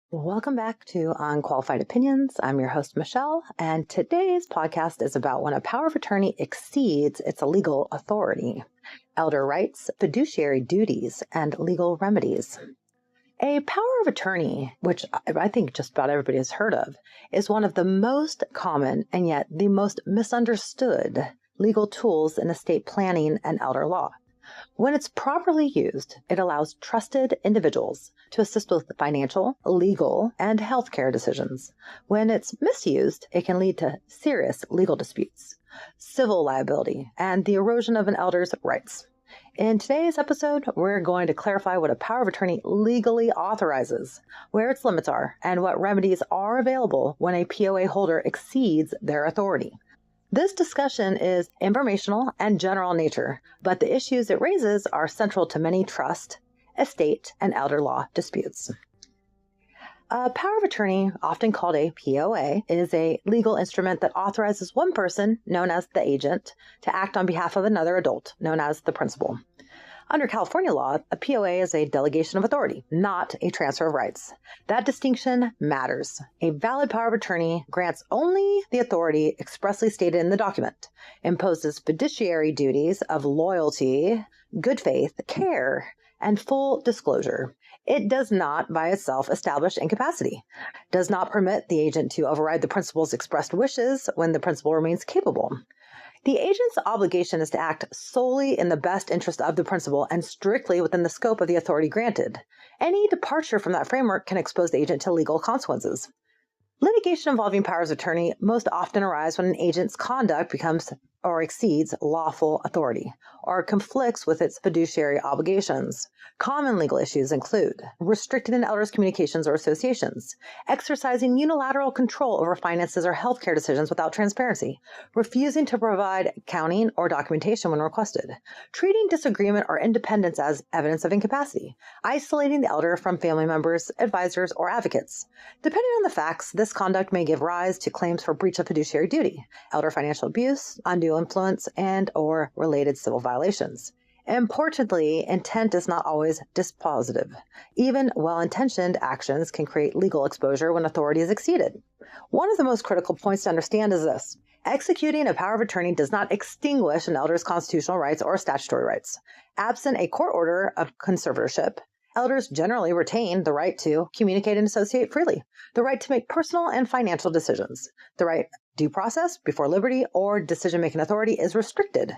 Welcome back to Unqualified Opinions. I'm your host, Michelle, and today's podcast is about when a power of attorney exceeds its legal authority, elder rights, fiduciary duties, and legal remedies. A power of attorney, which I think just about everybody has heard of, is one of the most common and yet the most misunderstood legal tools in estate planning and elder law. When it's properly used, it allows trusted individuals to assist with financial, legal, and healthcare decisions. When it's misused, it can lead to serious legal disputes, civil liability, and the erosion of an elder's rights. In today's episode, we're going to clarify what a power of attorney legally authorizes, where its limits are, and what remedies are available when a POA holder exceeds their authority. This discussion is informational and general in nature, but the issues it raises are central to many trust, estate, and elder law disputes. A power of attorney, often called a POA, is a legal instrument that authorizes one person, known as the agent, to act on behalf of another adult, known as the principal. Under California law, a POA is a delegation of authority, not a transfer of rights. That distinction matters. A valid power of attorney grants only the authority expressly stated in the document, imposes fiduciary duties of loyalty, good faith, care, and full disclosure. It does not, by itself, establish incapacity, does not permit the agent to override the principal's expressed wishes when the principal remains capable. The agent's obligation is to act solely in the best interest of the principal and strictly within the scope of the authority granted. Any departure from that framework can expose the agent to legal consequences. Litigation involving powers of attorney most often arise when an agent's conduct becomes or exceeds lawful authority, or conflicts with its fiduciary obligations. Common legal issues include restricting an elder's communications or associations, exercising unilateral control over finances or healthcare decisions without transparency, refusing to provide accounting or documentation when requested, treating disagreement or independence as evidence of incapacity, isolating the elder from family members, advisors, or advocates. Depending on the facts, this conduct may give rise to claims for breach of fiduciary duty, elder financial abuse, undue influence, and or related civil violations. Importantly, intent is not always dispositive. Even well-intentioned actions can create legal exposure when authority is exceeded. One of the most critical points to understand is this. Executing a power of attorney does not extinguish an elder's constitutional rights or statutory rights. Absent a court order of conservatorship, elders generally retain the right to communicate and associate freely, the right to make personal and financial decisions. The right due process before liberty or decision-making authority is restricted.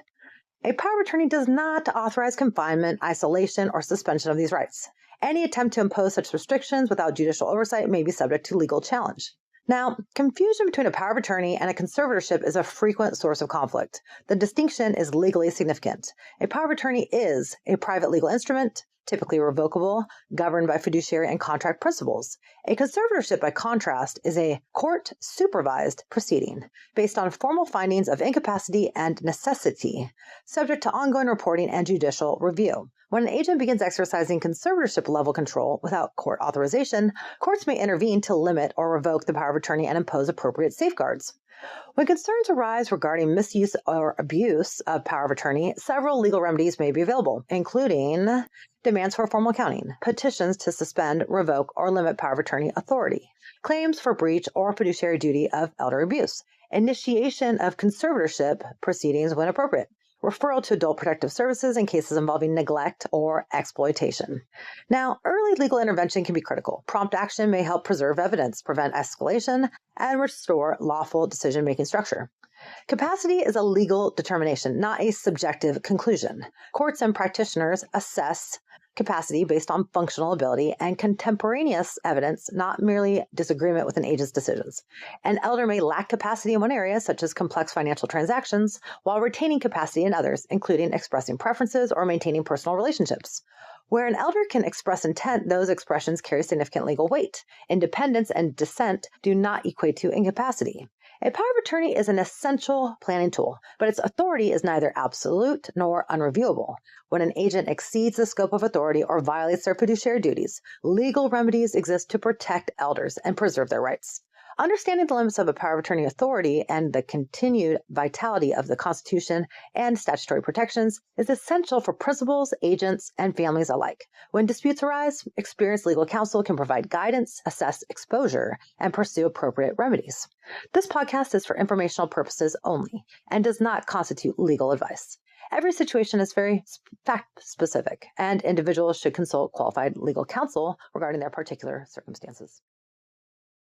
A power of attorney does not authorize confinement, isolation, or suspension of these rights. Any attempt to impose such restrictions without judicial oversight may be subject to legal challenge. Now, confusion between a power of attorney and a conservatorship is a frequent source of conflict. The distinction is legally significant. A power of attorney is a private legal instrument, typically revocable, governed by fiduciary and contract principles. A conservatorship, by contrast, is a court-supervised proceeding based on formal findings of incapacity and necessity, subject to ongoing reporting and judicial review. When an agent begins exercising conservatorship-level control without court authorization, courts may intervene to limit or revoke the power of attorney and impose appropriate safeguards. When concerns arise regarding misuse or abuse of power of attorney, several legal remedies may be available, including demands for formal accounting, petitions to suspend, revoke, or limit power of attorney authority, claims for breach or fiduciary duty of elder abuse, initiation of conservatorship proceedings when appropriate, referral to adult protective services in cases involving neglect or exploitation. Now, early legal intervention can be critical. Prompt action may help preserve evidence, prevent escalation, and restore lawful decision-making structure. Capacity is a legal determination, not a subjective conclusion. Courts and practitioners assess capacity based on functional ability and contemporaneous evidence, not merely disagreement with an agent's decisions. An elder may lack capacity in one area, such as complex financial transactions, while retaining capacity in others, including expressing preferences or maintaining personal relationships. Where an elder can express intent, those expressions carry significant legal weight. Independence and dissent do not equate to incapacity. A power of attorney is an essential planning tool, but its authority is neither absolute nor unreviewable. When an agent exceeds the scope of authority or violates their fiduciary duties, legal remedies exist to protect elders and preserve their rights. Understanding the limits of a power of attorney authority and the continued vitality of the Constitution and statutory protections is essential for principals, agents, and families alike. When disputes arise, experienced legal counsel can provide guidance, assess exposure, and pursue appropriate remedies. This podcast is for informational purposes only and does not constitute legal advice. Every situation is very fact-specific, and individuals should consult qualified legal counsel regarding their particular circumstances.